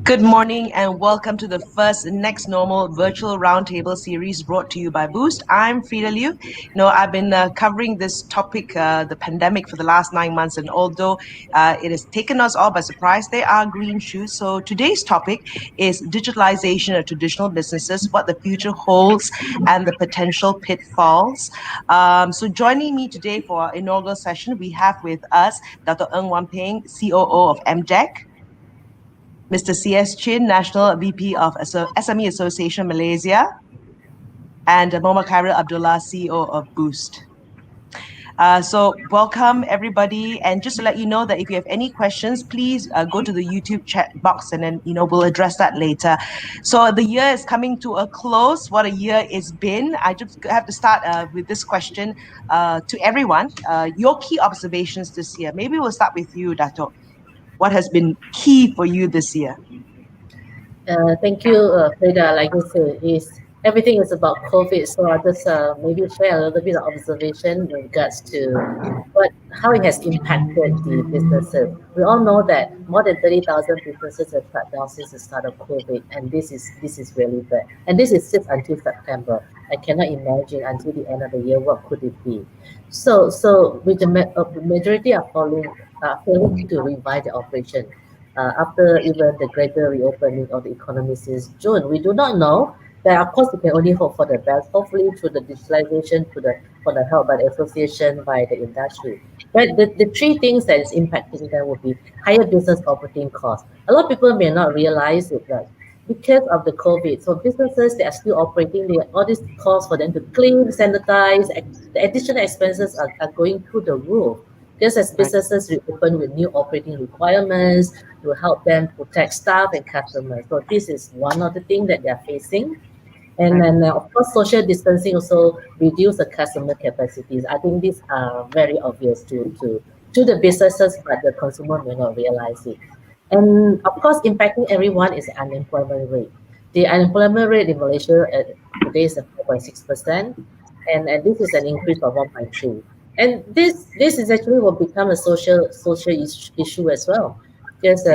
Good morning and welcome to the first Next Normal virtual roundtable series brought to you by Boost. I'm Frida Liu. I've been covering this topic, the pandemic, for the last 9 months, and although it has taken us all by surprise, there are green shoots. So today's topic is digitalization of traditional businesses, what the future holds, and the potential pitfalls. So joining me today for our inaugural session, we have with us Dato Ng Wan Peng, COO of MDEC, Mr. C.S. Chin, National VP of SME Association Malaysia, and Mohd Khairil Abdullah, CEO of Boost. So welcome everybody, and just to let you know that if you have any questions, please go to the YouTube chat box, and then we'll address that later. So the year is coming to a close. What a year it's been. I just have to start with this question to everyone. Your key observations this year. Maybe we'll start with you, Dato. What has been key for you this year? Thank you, Frida. Like you said, everything is about COVID. So I'll just maybe share a little bit of observation in regards to how it has impacted the businesses. We all know that more than 30,000 businesses have shut down since the start of COVID, and this is really bad. And this is just until September. I cannot imagine until the end of the year what could it be. So with the majority are failing to revive the operation. After even the gradual reopening of the economy since June. We do not know. But of course, we can only hope for the best, hopefully through the digitalization, for the help by the association, by the industry. But the three things that is impacting them would be higher business operating costs. A lot of people may not realize it, that because of the COVID, so businesses that are still operating, they all these costs for them to clean, sanitize, the additional expenses are going through the roof. Just as businesses reopen with new operating requirements to help them protect staff and customers. So this is one of the things that they are facing. And then, of course, social distancing also reduce the customer capacities. I think these are very obvious to the businesses, but the consumer may not realize it. And of course, impacting everyone is the unemployment rate. The unemployment rate in Malaysia today is 4.6%, and this is an increase of 1.3%. And this is actually will become a social issue as well. Because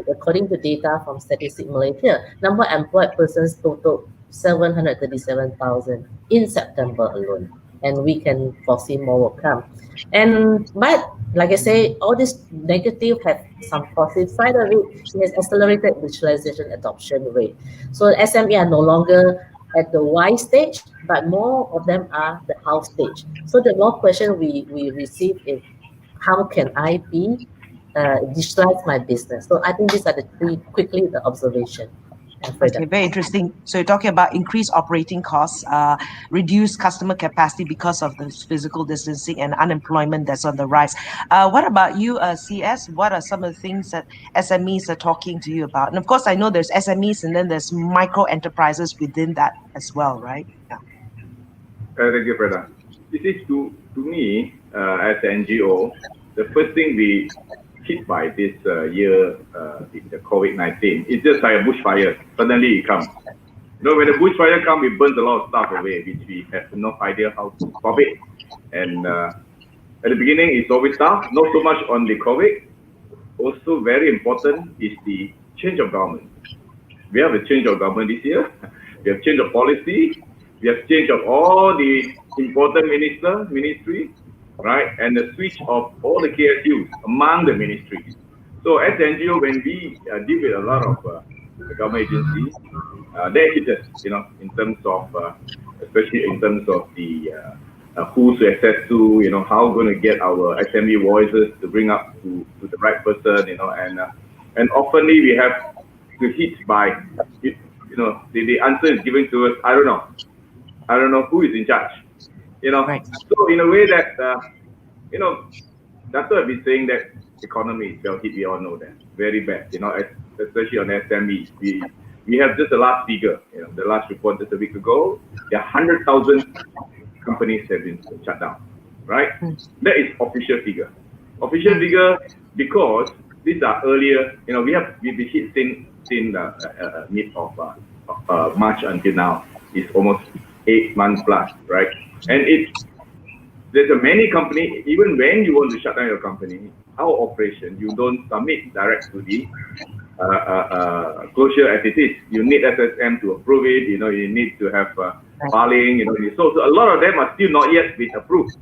according to data from Statistics Malaysia, number of employed persons totaled 737,000 in September alone, and we can foresee more will come. But like I say, all this negative have some positive side of it. It has accelerated digitalization adoption rate. So SME are no longer at the why stage, but more of them are the how stage. So the more question we receive is, how can I digitalize my business? So I think these are the observation. Okay, very interesting. So you're talking about increased operating costs, reduced customer capacity because of the physical distancing, and unemployment that's on the rise. What about you, CS? What are some of the things that SMEs are talking to you about? And of course, I know there's SMEs and then there's micro enterprises within that as well, right? Yeah. Thank you, Freda. This is to me, as an NGO, the first thing we hit by this year, the COVID-19, it's just like a bushfire. Suddenly it comes. When the bushfire comes, it burns a lot of stuff away, which we have no idea how to stop it. And at the beginning, it's always tough, not so much on the COVID. Also very important is the change of government. We have a change of government this year. We have change of policy. We have change of all the important ministries. Right, and the switch of all the KSUs among the ministries. So as an NGO, when we deal with a lot of government agencies, they hit us, in terms of, especially in terms of the who to access to, how we're going to get our SME voices to bring up to the right person, and oftenly we have to hit by, the answer is given to us. I don't know who is in charge. Right. So in a way that, that's what I've been saying, that economy is well hit. We all know that, very bad. Especially on SMEs. We have just the last figure. The last report just a week ago. There are 100,000 companies have been shut down. Right. That is official figure. Official figure because these are earlier. We've been hit since mid of March until now. It's almost 8 months plus, right? And there's a many company, even when you want to shut down your company, our operation, you don't submit direct to the closure as it is. You need SSM to approve it. You need to have filing. So a lot of them are still not yet been approved.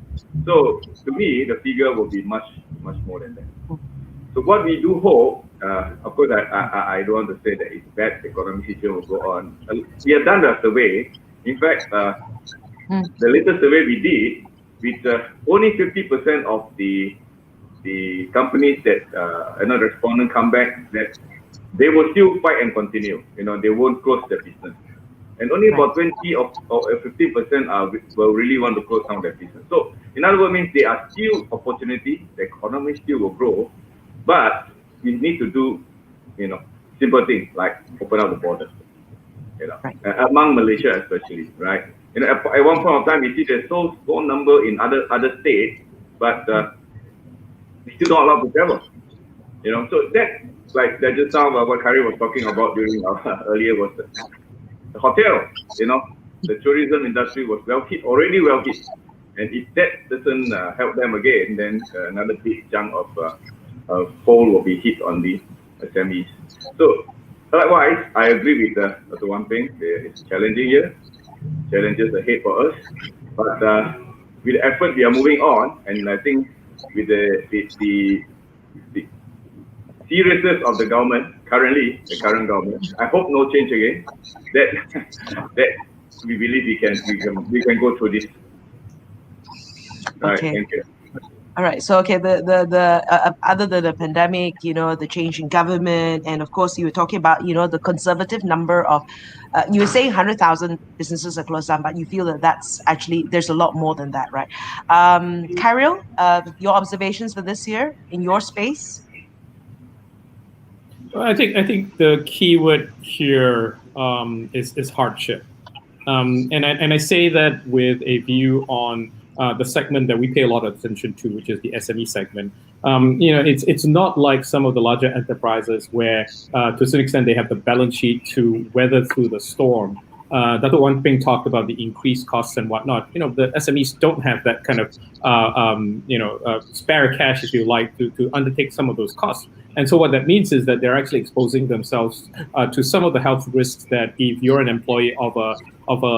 So to me, the figure will be much more than that. So what we do hope, of course, I don't want to say that it's bad economic situation will go on. We have done the survey. In fact, the latest survey we did, with only 50% of the companies that respondents come back, that they will still fight and continue. They won't close their business, and only about 20 or 15% will really want to close down their business. So in other words, means there are still opportunity. The economy still will grow, but we need to do simple things like open up the borders. Among Malaysia especially, right? At one point of time, we see there's so small number in other states, but we still not allowed to travel. So that just sound about what Khairil was talking about during our earlier was the hotel. The tourism industry was already well hit, and if that doesn't help them again, then another big chunk of hole will be hit on the SMEs. So likewise, I agree with Dato Wan Peng. It's a challenging year. Challenges ahead for us, but with the effort we are moving on, and I think with the seriousness of the government currently, the current government, I hope no change again. That we believe we can go through this. Right, thank you. All right. So, okay, the other than the pandemic, the change in government, and of course, you were talking about, the conservative number of, you were saying 100,000 businesses are closed down, but you feel that that's actually, there's a lot more than that, right? Khairil, your observations for this year in your space? Well, I think the key word here is hardship, and I say that with a view on the segment that we pay a lot of attention to, which is the SME segment. It's not like some of the larger enterprises where, to a certain extent, they have the balance sheet to weather through the storm. Dato Wan Peng talked about the increased costs and whatnot. The SMEs don't have that kind of, spare cash, if you like, to undertake some of those costs. And so what that means is that they're actually exposing themselves to some of the health risks that if you're an employee of a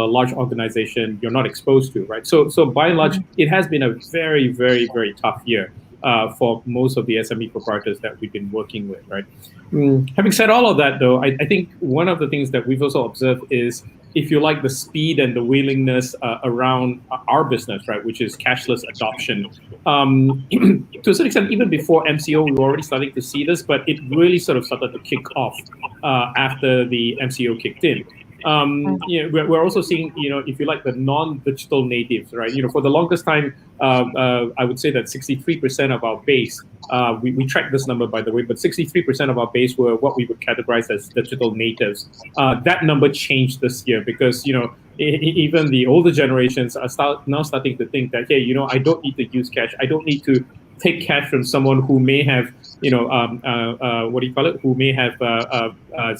large organization, you're not exposed to, right? So by and large, it has been a very, very, very tough year for most of the SME proprietors that we've been working with, right? Having said all of that, though, I think one of the things that we've also observed is, if you like, the speed and the willingness around our business, right, which is cashless adoption. To a certain extent, even before MCO, we were already starting to see this, but it really sort of started to kick off after the MCO kicked in. We're also seeing, if you like, the non-digital natives, right? For the longest time, I would say that 63% of our base, we tracked this number, by the way, but 63% of our base were what we would categorize as digital natives. That number changed this year because, even the older generations are now starting to think that, hey, I don't need to use cash. I don't need to take cash from someone who may have, who may have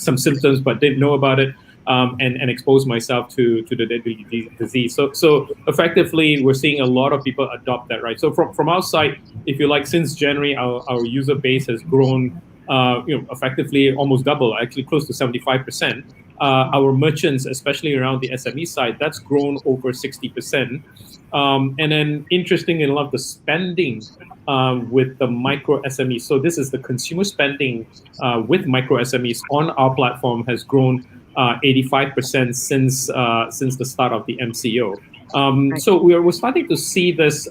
some symptoms but didn't know about it. And expose myself to the deadly disease. So effectively, we're seeing a lot of people adopt that, right? So from our side, if you like, since January, our user base has grown, effectively almost double, actually close to 75%. Our merchants, especially around the SME side, that's grown over 60%. And then interestingly enough, the spending with the micro SMEs. So this is the consumer spending with micro SMEs on our platform has grown 85% since the start of the MCO. So we're starting to see this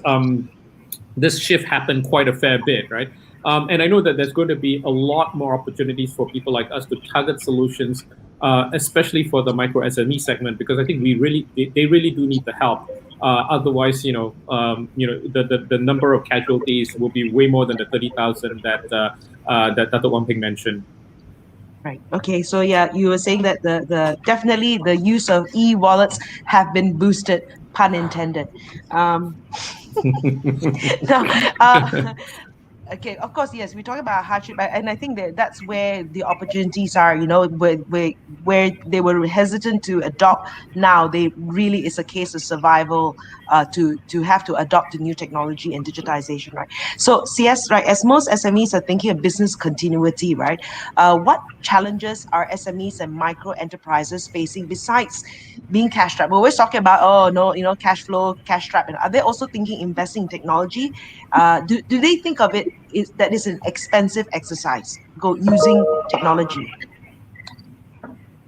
shift happen quite a fair bit, right? And I know that there's going to be a lot more opportunities for people like us to target solutions, especially for the micro SME segment, because I think they really do need the help. Otherwise, the number of casualties will be way more than the 30,000 that Dato Wan Peng mentioned. Right. Okay. So yeah, you were saying that the definitely the use of e-wallets have been boosted, pun intended. Okay, of course, yes. We talk about hardship, and I think that's where the opportunities are. Where they were hesitant to adopt. Now they really is a case of survival. To have to adopt to new technology and digitization, right? So CS, right? As most SMEs are thinking of business continuity, right? What challenges are SMEs and micro enterprises facing besides being cash strapped? We're always talking about, oh no, cash flow, cash strapped, and are they also thinking investing in technology? Do they think of it that is an expensive exercise, using technology?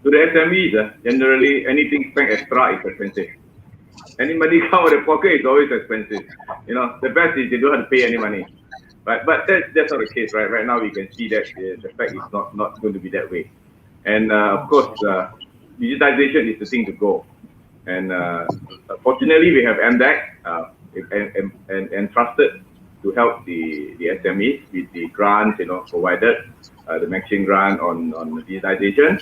To the SMEs, generally anything spent extra is expensive. Any money come out of the pocket is always expensive. The best is they don't have to pay any money. But that's not the case, right? Right now we can see that the fact is not going to be that way. And of course, digitization is the thing to go. And fortunately, we have MDEC and trusted to help the SMEs with the grants, provided the matching grant on digitization,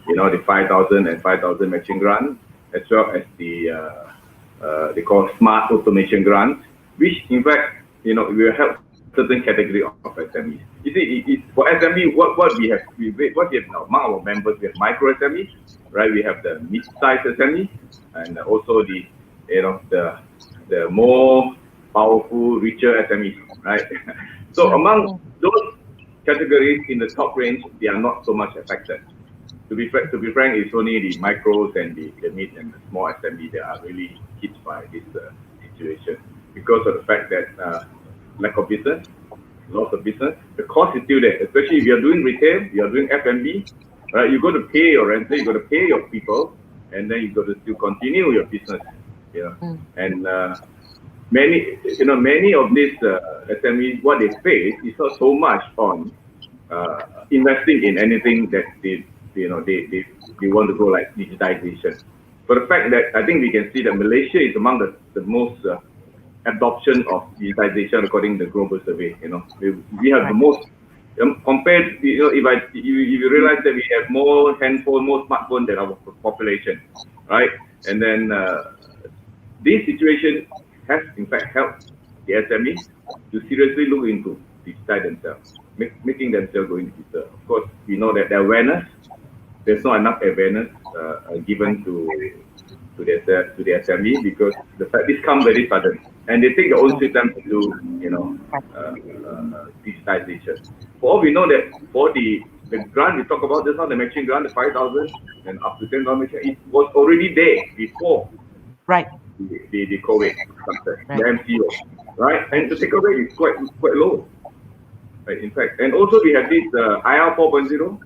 the 5,000 and 5,000 matching grant, as well as the they call smart automation grants, which in fact, will help certain category of SMEs. You see, for SME, what we have now among our members, we have micro SMEs, right? We have the mid-sized SMEs, and also the more powerful, richer SMEs, right? So among those categories in the top range, they are not so much affected. To be frank, it's only the micros and the mid and the small SME that are really hit by this situation because of the fact that lack of business, loss of business. The cost is still there, especially if you're doing retail, you're doing F&B, right? You got to pay your rental, you got to pay your people, and then you got to still continue your business. And many of these SMEs, what they face is not so much on investing in anything that they want to go like digitization. But the fact that I think we can see that Malaysia is among the most adoption of digitization according to the global survey. We have the most compared. If you realize that we have more handphone, more smartphone than our population, right? And then this situation has in fact helped the SMEs to seriously look into digitize themselves, making themselves going digital. Of course, we know that the awareness. There's not enough awareness given to the SME because the fact this comes very sudden, and they take their own sweet time to do digitization. For all we know that for the grant we talk about just now, the matching grant, the 5,000 and up to 10,000 matching, it was already there before the COVID started, the MCO, right? And the takeaway is quite low, right? In fact, and also we have this IR 4.0.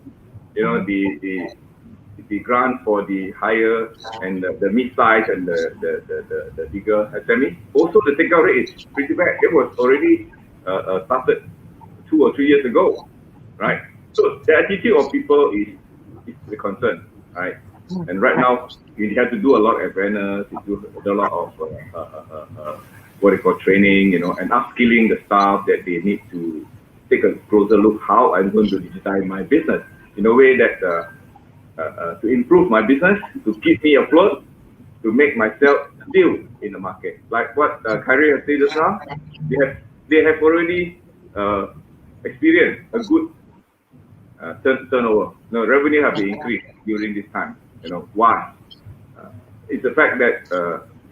The grant for the higher and the mid-size and the bigger SME. Also, the takeout rate is pretty bad. It was already started 2 or 3 years ago, right? So the attitude of people is the concern, right? And right now, you have to do a lot of awareness, you do a lot of what they call training, and upskilling the staff that they need to take a closer look how I'm going to digitize my business in a way that to improve my business, to keep me afloat, to make myself still in the market. Like what Khairil has said just now, they have already experienced a good turnover. Revenue have been increased during this time. Why? It's the fact that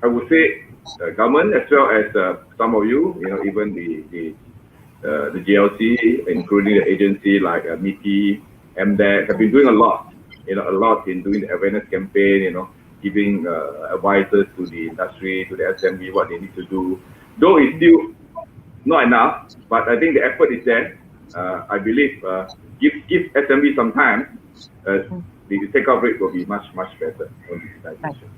I would say government as well as some of you, even the GLC, including the agency like MITI, MDEC, have been doing a lot in doing the awareness campaign, giving advices to the industry, to the SME, what they need to do. Though it's still not enough, but I think the effort is there. I believe give SME some time, the take-up rate will be much better on digitization.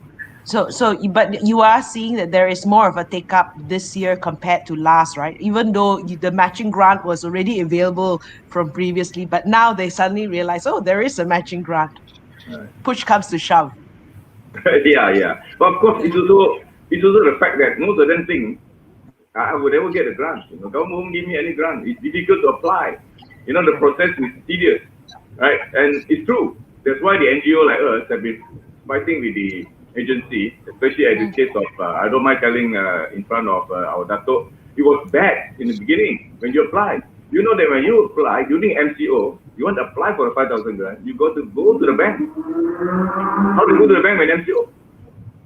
But you are seeing that there is more of a take-up this year compared to last, right? Even though the matching grant was already available from previously, but now they suddenly realize, oh, there is a matching grant. Right. Push comes to shove. Yeah. But of course, it's also the fact that most of them think I would never get a grant. Government won't give me any grant. It's difficult to apply. The process is tedious, right? And it's true. That's why the NGO like us have been fighting with the agency, especially at the case of, I don't mind telling in front of our Dato, It was bad in the beginning when you applied. You know that when you apply during MCO, you want to apply for a 5,000 grant, you got to go to the bank. How to go to the bank when MCO?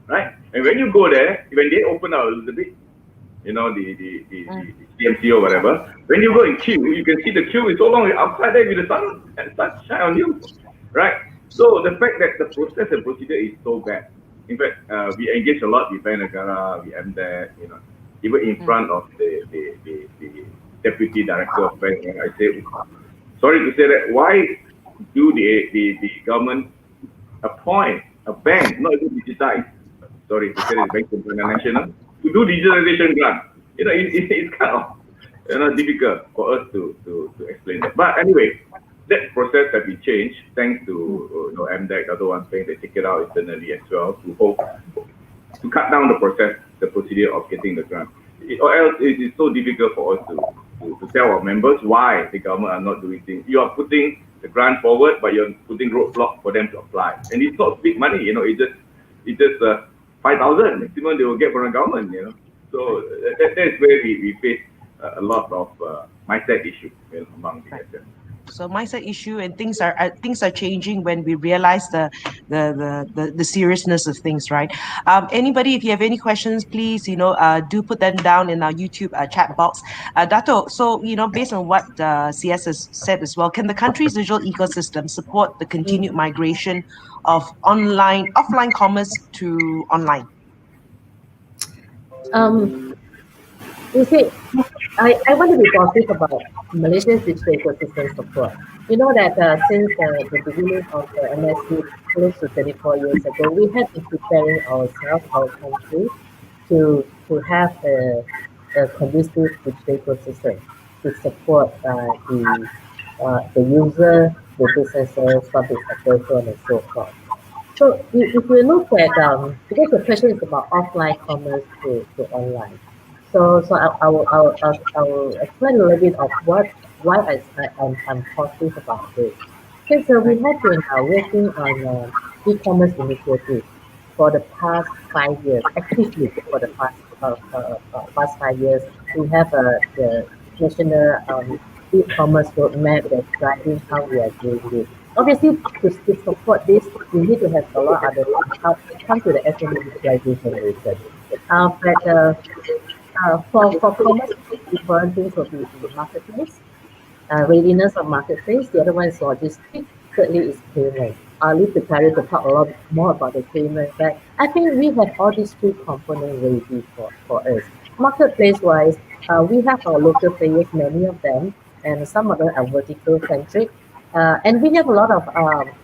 Right? And when you go there, when they open up a little bit, you know, the CMC or whatever, when you go in queue, you can see the queue is so long outside there with the sun and sunshine on you, right? So the fact that the process and procedure is so bad. In fact, we engage a lot with Bank Negara, with MDEC, you know, even in front of the Deputy Director of Bank. I say, sorry to say that, why do the government appoint a bank, not even digitize, sorry to say that, Bank International, to do digitalization grant? You know, it's kind of, you know, difficult for us to explain that. But anyway, that process has been changed thanks to you know, MDEC, Dato Ng Wan Peng. They take it out internally as well to cut down the procedure of getting the grant. Or else it is so difficult for us to tell our members why the government are not doing things. You are putting the grant forward, but you're putting roadblock for them to apply, and it's not big money. You know, it's just 5,000 maximum they will get from the government. You know, so that's where we face a lot of mindset issue, you know, among the SMEs. So mindset issue, and things are changing when we realize the seriousness of things, right? Anybody, if you have any questions, please, you know, do put them down in our YouTube chat box. Dato, so, you know, based on what CS has said as well, can the country's digital ecosystem support the continued migration of offline commerce to online? You see, I want to be positive about Malaysia's digital ecosystem support. You know that since the beginning of the MSC, close to 34 years ago, we have been preparing ourselves, our country, to have a conducive digital ecosystem to support the user, the businesses, public sector, so on and so forth. So if we look at, because the question is about offline commerce to online. So I will explain a little bit of why I'm positive about this. Because we have been working on e-commerce initiatives for the past 5 years, actively for the past 5 years. We have the national e-commerce roadmap that's driving how we are doing this. Obviously, to support this, we need to have a lot of other things. Come to the SME digitalization later. For commerce, different things will be the marketplace, readiness of marketplace. The other one is logistics. Thirdly is payment. I'll leave the Khairil to talk a lot more about the payment. But I think we have all these three components ready for us. Marketplace-wise, we have our local players, many of them, and some of them are vertical-centric. And we have a lot of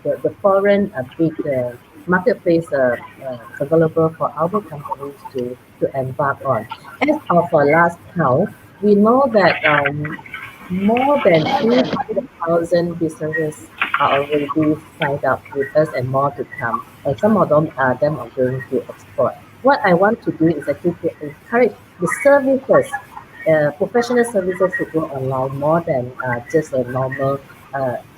the foreign big marketplace available for our companies to embark on. As of our last count, we know that more than 300,000 businesses are already signed up with us and more to come. And some of them are going to export. What I want to do is actually to encourage the services, professional services to go online more than just a normal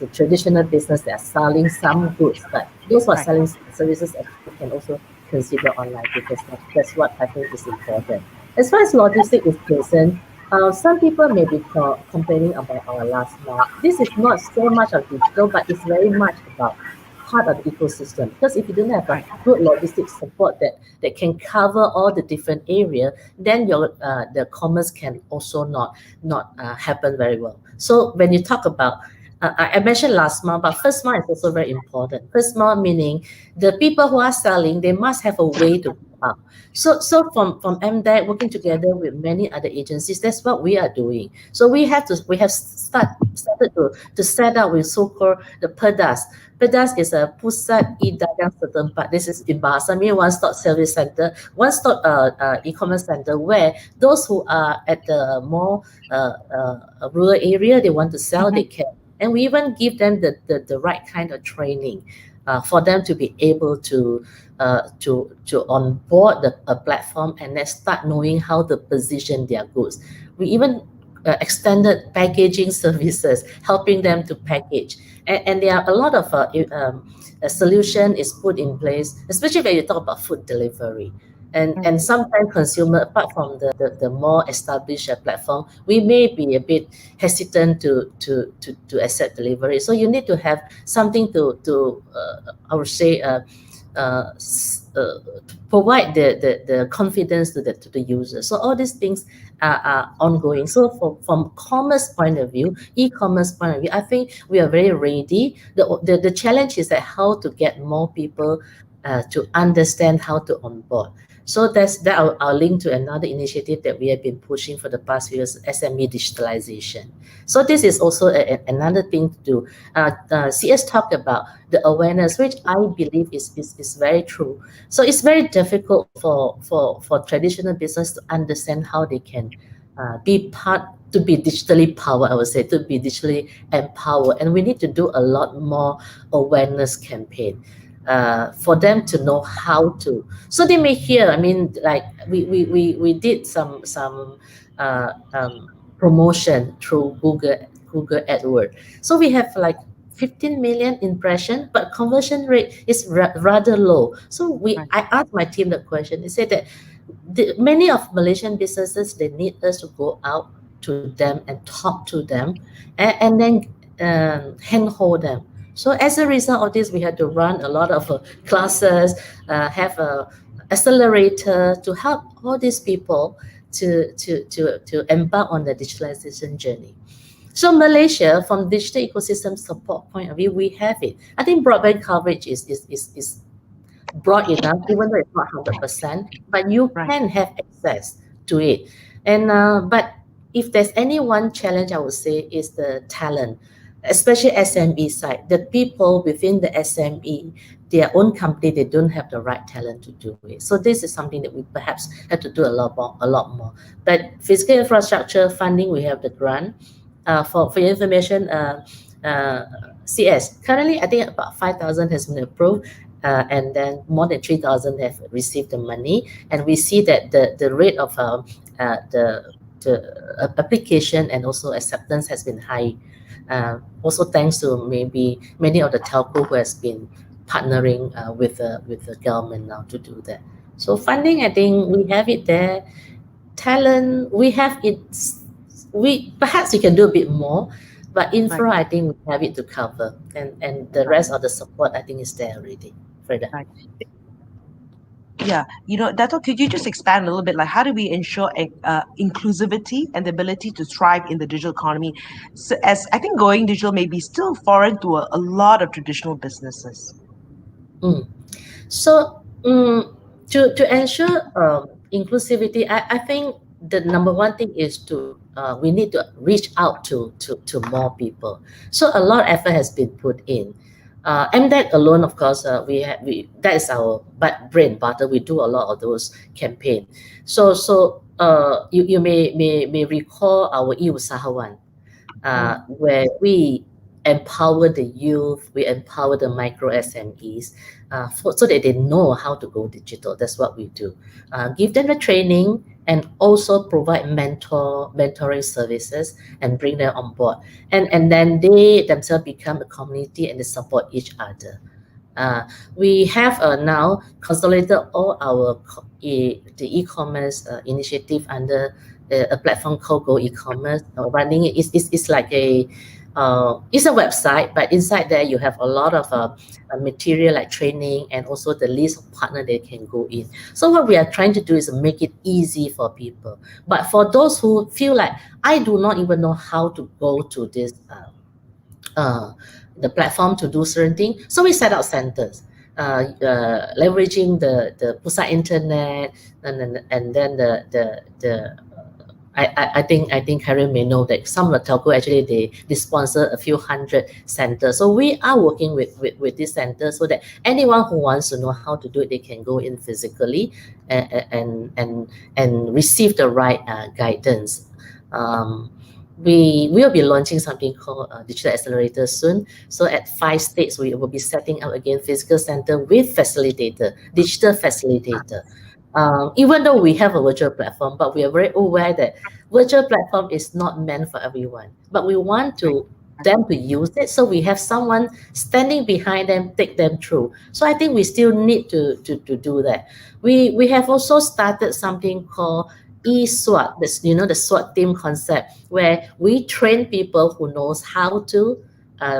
the traditional business that are selling some goods, but those who are selling services actually can also consider online, because that's what I think is important. As far as logistics is concerned, some people may be complaining about our last mile. This is not so much of digital, but it's very much about part of the ecosystem. Because if you don't have a good logistics support that can cover all the different areas, then your the commerce can also not happen very well. So when you talk about I mentioned last mile, but first mile is also very important. First mile meaning the people who are selling, they must have a way to go up. So from MDEC working together with many other agencies, that's what we are doing. So we have started to set up with so-called the PEDAS. PEDAS is a Pusat E-Dagang Setempat. This is in Bahasa Melayu, one-stop service center, one-stop e-commerce center, where those who are at the more rural area, they want to sell, they can. And we even give them the right kind of training for them to be able to onboard a platform and then start knowing how to position their goods. We even extended packaging services, helping them to package. And there are a lot of a solution is put in place, especially when you talk about food delivery. And sometimes consumer, apart from the more established platform, we may be a bit hesitant to accept delivery. So you need to have something to I would say provide the confidence to the user. So all these things are ongoing. So from commerce point of view, e-commerce point of view, I think we are very ready. The challenge is that how to get more people to understand how to onboard. So that I'll link to another initiative that we have been pushing for the past few years, SME digitalization. So this is also another thing to do. CS talked about the awareness, which I believe is very true. So it's very difficult for traditional business to understand how they can to be digitally powered, I would say, to be digitally empowered. And we need to do a lot more awareness campaign. For them to know how to, so they may hear. I mean, like we did some promotion through Google AdWords. So we have like 15 million impression, but conversion rate is rather low. So I asked my team the question. They said that many of Malaysian businesses, they need us to go out to them and talk to them, and then handhold them. So as a result of this, we had to run a lot of classes, have a accelerator to help all these people to embark on the digitalization journey. So Malaysia, from digital ecosystem support point of view, we have it. I think broadband coverage is broad enough, even though it's not 100%, but you can have access to it. And but if there's any one challenge, I would say is the talent, especially SME side. The people within the SME, their own company, they don't have the right talent to do it. So this is something that we perhaps have to do a lot more. But physical infrastructure funding, we have the grant. For your information, CS, currently I think about 5,000 has been approved, and then more than 3,000 have received the money. And we see that the rate of the application and also acceptance has been high. Also thanks to maybe many of the telco who has been partnering with the government now to do that. So funding, I think we have it there. Talent, we have it. Perhaps we can do a bit more, but infra, I think we have it to cover, and the rest of the support, I think, is there already. Freda. Yeah, Dato, could you just expand a little bit? Like, how do we ensure inclusivity and the ability to thrive in the digital economy? So, as I think going digital may be still foreign to a lot of traditional businesses. So, to ensure inclusivity, I think the number one thing is we need to reach out to more people. So a lot of effort has been put in. MDEC alone, of course, that is our bread and butter. We do a lot of those campaigns. So you may recall our eUsahawan, where we empower the youth, we empower the micro SMEs, so that they know how to go digital. That's what we do. Give them the training and also provide mentoring services and bring them on board. And then they themselves become a community and they support each other. We have now consolidated all our the e-commerce initiative under a platform called Go E-commerce. Running it is like it's a website, but inside there you have a lot of material like training and also the list of partners they can go in. So what we are trying to do is make it easy for people. But for those who feel like, I do not even know how to go to this the platform to do certain things, so we set up centers. Leveraging the Pusat Internet and then I think Khairil may know that some of the telco actually they sponsor a few hundred centers. So we are working with this center so that anyone who wants to know how to do it, they can go in physically and receive the right guidance. We will be launching something called Digital Accelerator soon. So at 5 states, we will be setting up again physical center with facilitator, digital facilitator. Even though we have a virtual platform, but we are very aware that virtual platform is not meant for everyone. But we want to them to use it. So we have someone standing behind them, take them through. So I think we still need to do that. We have also started something called eSwat, this, the SWAT team concept, where we train people who knows how to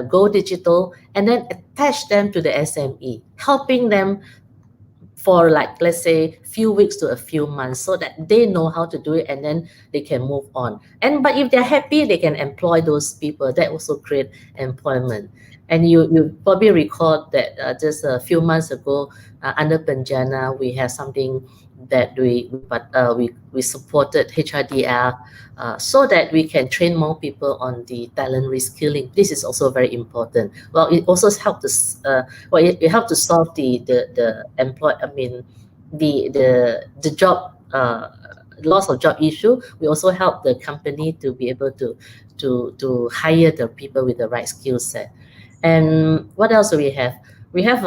go digital and then attach them to the SME, helping them for, like, let's say few weeks to a few months, so that they know how to do it and then they can move on. But if they're happy, they can employ those people. That also create employment. And you probably recall that just a few months ago, under Penjana, we have something that we supported HRDR, so that we can train more people on the talent reskilling. This is also very important. Well, it also helped us. It helped to solve the job loss of job issue. We also help the company to be able to hire the people with the right skill set. And what else do we have? We have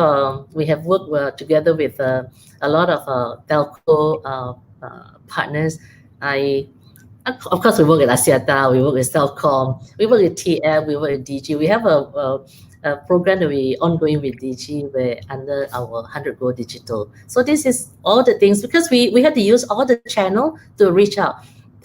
worked together with a lot of telco partners. Of course, we work with Axiata, we work with Celcom, we work with TF, we work with DG. We have a program that we ongoing with DG, where under our 100 Go Digital. So this is all the things, because we have to use all the channel to reach out.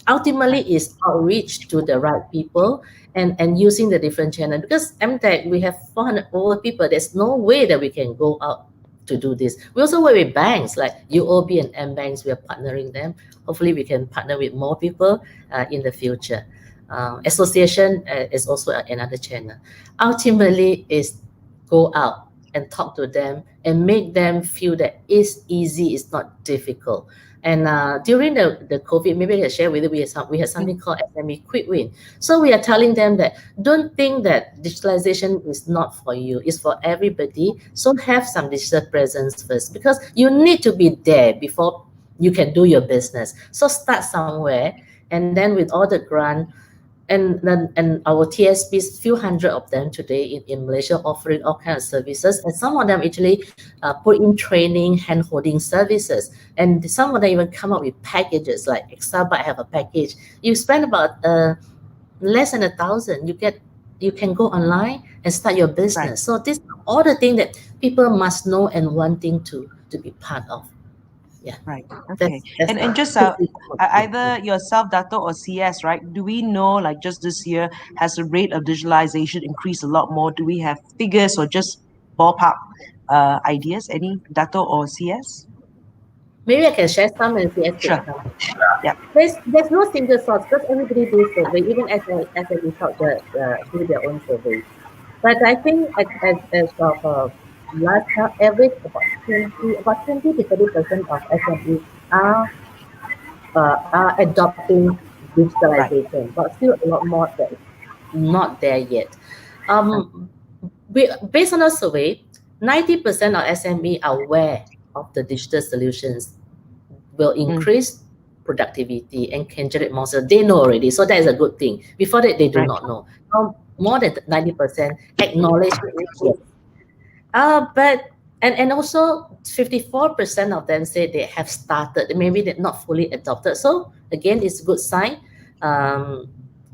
Ultimately, is outreach to the right people and using the different channel. Because MDEC, we have 400 over people. There's no way that we can go out to do this. We also work with banks like UOB and M banks. We are partnering them. Hopefully, we can partner with more people in the future. Association is also another channel. Ultimately, is go out and talk to them and make them feel that it's easy, it's not difficult. And during the COVID, maybe I can share with you, we had something called SME Quick Win. So we are telling them that don't think that digitalization is not for you, it's for everybody. So have some digital presence first, because you need to be there before you can do your business. So start somewhere, and then with all the grant, and our TSPs, few hundred of them today in Malaysia, offering all kinds of services, and some of them actually put in training, hand-holding services, and some of them even come up with packages like Exabyte have a package. You spend about less than 1,000, you can go online and start your business. Right. So this all the things that people must know and wanting to be part of. Yeah. Right. Okay. And just either yourself, Dato, or CS, right? Do we know, like, just this year, has the rate of digitalization increased a lot more? Do we have figures or just ballpark ideas? Any, Dato or CS? Maybe I can share some and CS. Sure. Yeah. There's no single source, because everybody do survey, even as we talk, do their own survey. But I think as of last average, about 20 to 30% of SMEs are adopting digitalization, right. But still a lot more that is not there yet. Based on our survey, 90% of SME are aware of the digital solutions will increase productivity and can generate more. So they know already. So that is a good thing. Before that, they do not know. Now, more than 90% acknowledge it. But also 54% of them say they have started. Maybe they're not fully adopted. So again, it's a good sign.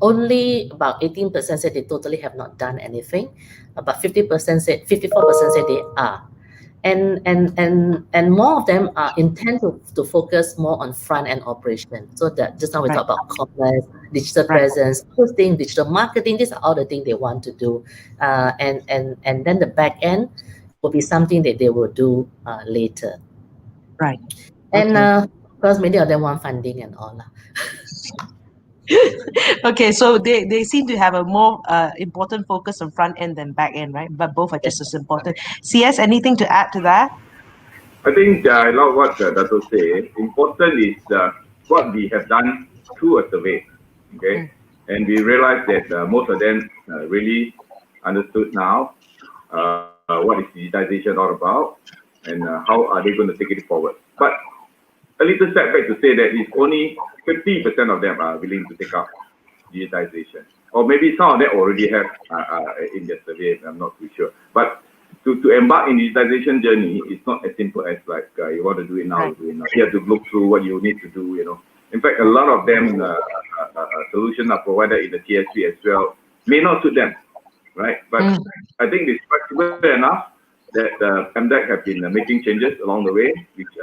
Only about 18% said they totally have not done anything. About 54% said they are. And more of them are intend to focus more on front-end operation. So that just now we talk about commerce, digital presence, hosting, digital marketing. These are all the things they want to do. And then the back end will be something that they will do later. Right. And of course, many of them want funding and all. Okay, so they seem to have a more important focus on front end than back end, right? But both are just as important. CS, anything to add to that? I think I love what Dato say. Important is what we have done through a survey, okay? And we realized that most of them really understood now what is digitization all about, and how are they going to take it forward. But a little step back to say that it's only 50% of them are willing to take up digitization, or maybe some of them already have in their survey. I'm not too sure. But to embark in digitization journey, it's not as simple as like you want to do it now, you do it now. You have to look through what you need to do. You know, in fact, a lot of them solutions are provided in the TSP as well may not suit them. right? But I think it's flexible enough that MDEC have been making changes along the way, which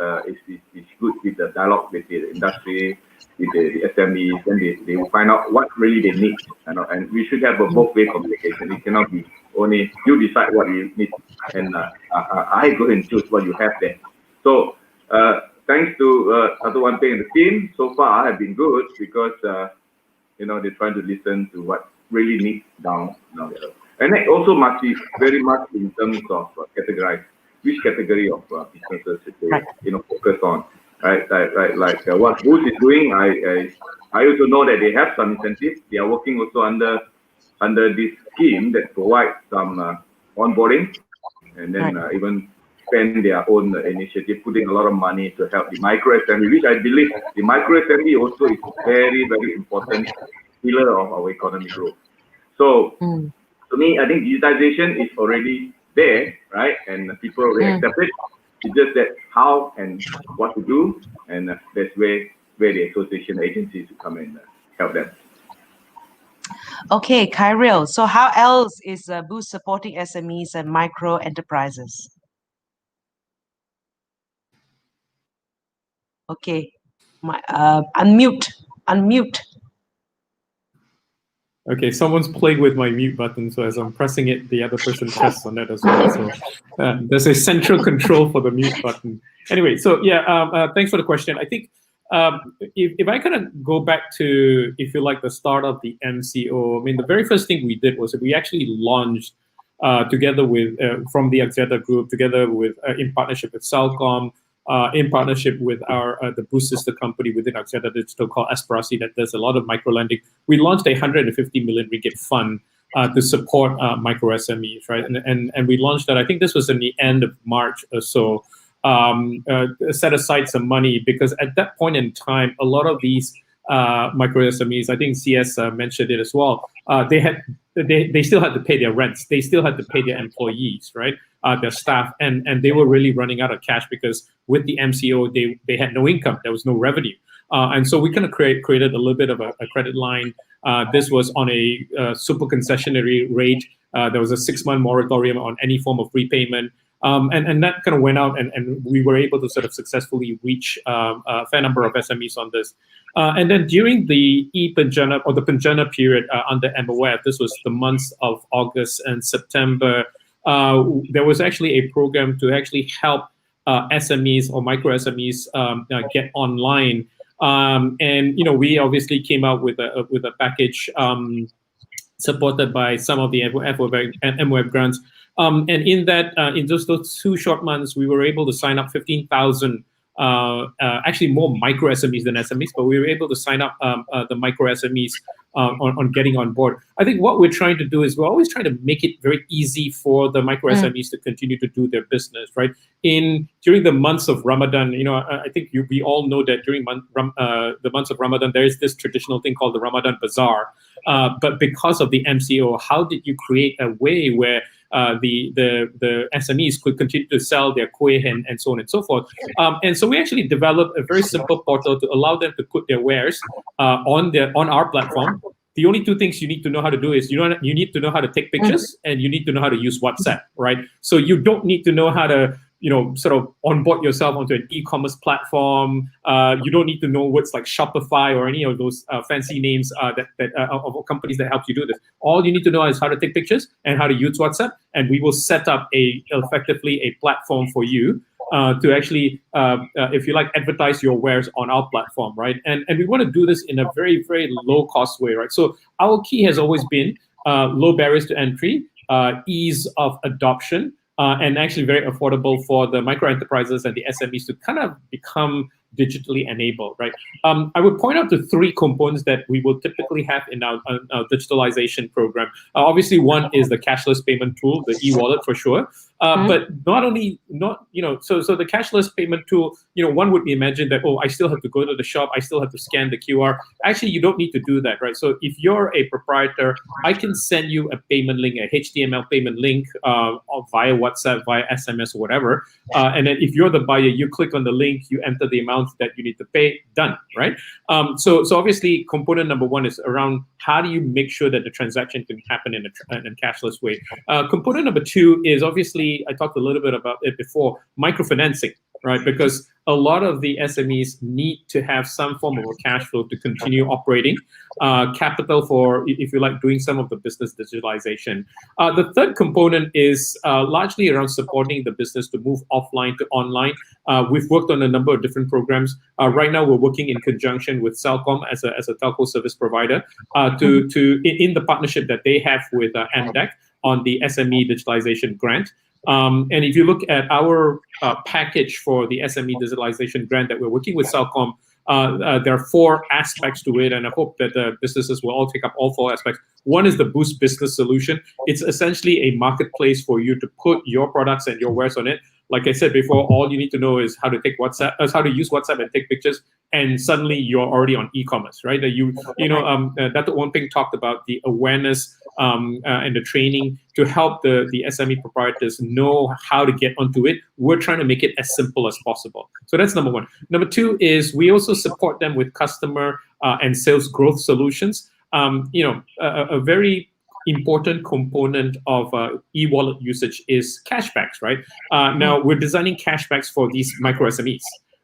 is good with the dialogue with the industry, with the SMEs, and they will find out what really they need. And we should have a both-way communication. It cannot be only you decide what you need, and I go and choose what you have there. So thanks to Dato Wan Peng and the team, so far have been good because they're trying to listen to what really needs down there. And it also must be very much in terms of categorize which category of businesses they focus on. Right, like what Boost is doing. I also know that they have some incentives. They are working also under this scheme that provides some onboarding, and then even spend their own initiative, putting a lot of money to help the micro SME, which I believe the micro SME also is very, very important pillar of our economic growth. So to me, I think digitization is already there, right? And people already accept it. It's just that how and what to do, and that's where the association agencies will come and help them. Okay, Khairil. So how else is Boost supporting SMEs and micro enterprises? Okay, unmute. Okay, someone's playing with my mute button, so as I'm pressing it, the other person presses on that as well. So there's a central control for the mute button. Anyway, so yeah, thanks for the question. I think if I kind of go back to, if you like, the start of the MCO, I mean, the very first thing we did was we actually launched together with, from the Axiata Group, together with, in partnership with Celcom, in partnership with our the Boost sister company within Axiata Digital called Aspirasi that does a lot of micro lending. We launched a 150 million ringgit fund to support micro SMEs, right? And we launched that. I think this was in the end of March or so. Set aside some money because at that point in time, a lot of these micro SMEs, I think CS mentioned it as well. They still had to pay their rents. They still had to pay their employees, right? Their staff, and they were really running out of cash because with the MCO, they had no income. There was no revenue. And so we kind of created a little bit of a credit line. This was on a super concessionary rate. There was a 6-month moratorium on any form of repayment. And that kind of went out, and we were able to sort of successfully reach a fair number of SMEs on this. And then during the e-Penjana or the Penjana period under MOF, this was the months of August and September, there was actually a program to actually help SMEs or micro SMEs get online. And we obviously came out with a package supported by some of the MOF grants. And in that, in just those 2 short months, we were able to sign up 15,000, actually more micro SMEs than SMEs, but we were able to sign up the micro SMEs on getting on board. I think what we're trying to do is we're always trying to make it very easy for the micro SMEs to continue to do their business, right? During the months of Ramadan, I think we all know that during the months of Ramadan, there is this traditional thing called the Ramadan Bazaar. But because of the MCO, how did you create a way where the SMEs could continue to sell their kueh and so on and so forth. And so we actually developed a very simple portal to allow them to put their wares on our platform. The only 2 things you need to know how to do is you need to know how to take pictures and you need to know how to use WhatsApp, right? So you don't need to know how to sort of onboard yourself onto an e-commerce platform. You don't need to know words like Shopify or any of those fancy names of companies that help you do this. All you need to know is how to take pictures and how to use WhatsApp, and we will set up effectively a platform for you to actually, if you like, advertise your wares on our platform, right? And we want to do this in a very, very low cost way, right? So our key has always been low barriers to entry, ease of adoption, and actually very affordable for the micro enterprises and the SMEs to kind of become digitally enabled, right? I would point out the 3 components that we will typically have in our digitalization program. Obviously, one is the cashless payment tool, the eWallet for sure. But so the cashless payment tool, one would imagine that, I still have to go to the shop, I still have to scan the QR. Actually, you don't need to do that, right? So if you're a proprietor, I can send you a payment link, a HTML payment link via WhatsApp, via SMS, or whatever. And then if you're the buyer, you click on the link, you enter the amount amount that you need to pay, done, right? So obviously component number one is around how do you make sure that the transaction can happen in a cashless way. Component number two is obviously, I talked a little bit about it before, microfinancing, right? Because a lot of the SMEs need to have some form of a cash flow to continue operating, capital for, if you like, doing some of the business digitalization. The third component is largely around supporting the business to move offline to online. We've worked on a number of different programs. Right now, we're working in conjunction with Celcom as a telco service provider in the partnership that they have with MDEC on the SME digitalization grant. And if you look at our package for the SME digitalization grant that we're working with Celcom, there are 4 aspects to it, and I hope that the businesses will all take up all 4 aspects. One is the Boost Business Solution. It's essentially a marketplace for you to put your products and your wares on it. Like I said before, all you need to know is how to take WhatsApp, how to use WhatsApp and take pictures, and suddenly you're already on e-commerce, right? Dato Ng Wan Peng talked about the awareness and the training to help the SME proprietors know how to get onto it. We're trying to make it as simple as possible. So that's number one. Number two is we also support them with customer and sales growth solutions. A very important component of e-wallet usage is cashbacks, right? Now we're designing cashbacks for these micro SMEs.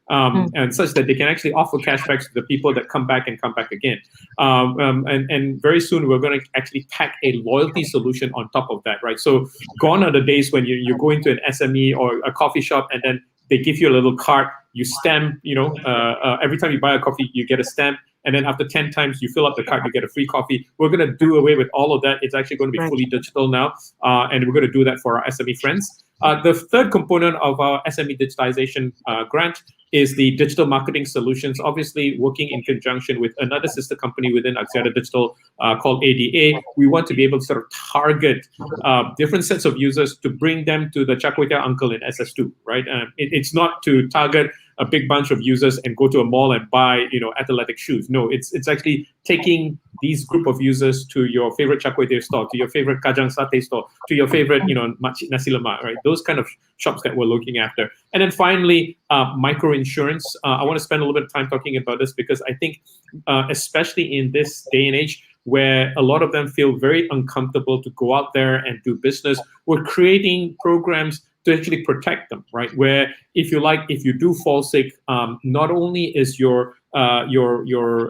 And such that they can actually offer cashbacks to the people that come back and come back again. And very soon we're going to actually pack a loyalty solution on top of that, right? So gone are the days when you go into an SME or a coffee shop and then they give you a little card, you stamp, every time you buy a coffee, you get a stamp. And then after 10 times you fill up the card, you get a free coffee. We're going to do away with all of that. It's actually going to be fully digital now. And we're going to do that for our SME friends. The third component of our SME digitalization grant is the digital marketing solutions, obviously working in conjunction with another sister company within Axiata Digital called ADA. We want to be able to sort of target different sets of users to bring them to the Char Kway Teow uncle in SS2, right? It's not to target a big bunch of users and go to a mall and buy, athletic shoes. No, it's actually taking these group of users to your favorite Char Kway Teow store, to your favorite Kajang Satay store, to your favorite, Makcik Nasi Lemak, right? Those kind of shops that we're looking after. And then finally, micro insurance. I want to spend a little bit of time talking about this because I think, especially in this day and age, where a lot of them feel very uncomfortable to go out there and do business, we're creating programs to actually protect them, right? Where if you do fall sick, not only is your your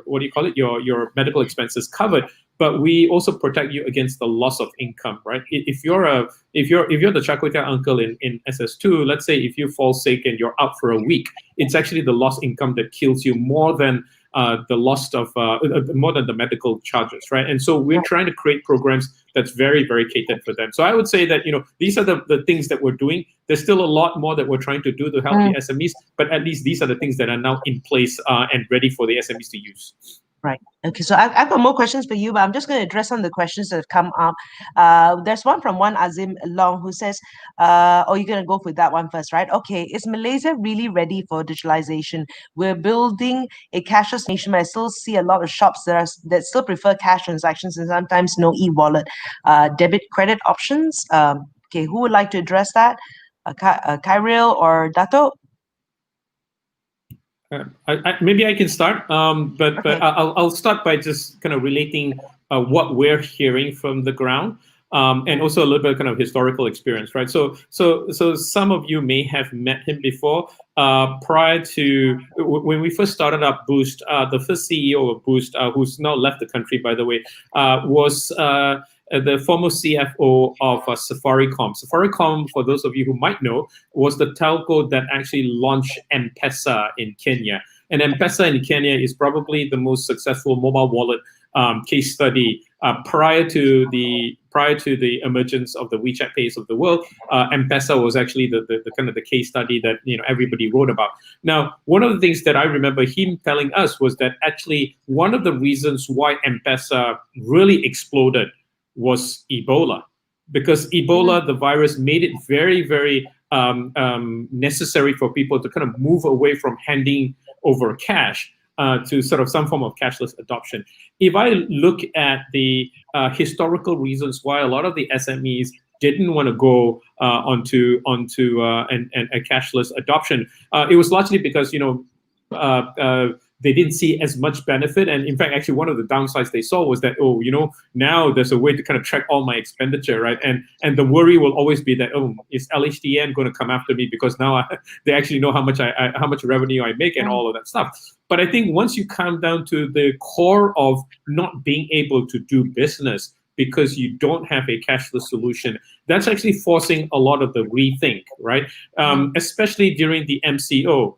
medical expenses covered, but we also protect you against the loss of income, right? If you're the Char Kway Teow uncle in SS2, let's say if you fall sick and you're out for a week, it's actually the lost income that kills you more than the loss of more than the medical charges, right? And so we're trying to create programs that's very, very catered for them. So I would say that these are the things that we're doing. There's still a lot more that we're trying to do to help the SMEs, but at least these are the things that are now in place and ready for the SMEs to use. Right. Okay. So I've got more questions for you, but I'm just going to address some of the questions that have come up. There's one from Azim Long who says, you're going to go with that one first, right? Okay. Is Malaysia really ready for digitalization? We're building a cashless nation, but I still see a lot of shops that still prefer cash transactions and sometimes no e-wallet, debit credit options. Okay. Who would like to address that? Khairil or Dato? Maybe I can start, but I'll start by just kind of relating what we're hearing from the ground, and also a little bit of kind of historical experience, right? So some of you may have met him before. Prior to when we first started up Boost, the first CEO of Boost, who's now left the country, by the way, was the former CFO of Safaricom. Safaricom, for those of you who might know, was the telco that actually launched M-Pesa in Kenya. And M-Pesa in Kenya is probably the most successful mobile wallet case study prior to the emergence of the WeChat Pays of the world. M-Pesa was actually the kind of the case study that everybody wrote about. Now, one of the things that I remember him telling us was that actually one of the reasons why M-Pesa really exploded was Ebola, because Ebola, the virus, made it very, very necessary for people to kind of move away from handing over cash to sort of some form of cashless adoption. If I look at the historical reasons why a lot of the SMEs didn't want to go onto a cashless adoption, it was largely because they didn't see as much benefit. And in fact, actually, one of the downsides they saw was that, now there's a way to kind of track all my expenditure, right? And the worry will always be that, is LHDN going to come after me because now they actually know how much revenue I make and all of that stuff. But I think once you come down to the core of not being able to do business because you don't have a cashless solution, that's actually forcing a lot of the rethink, right? Especially during the MCO.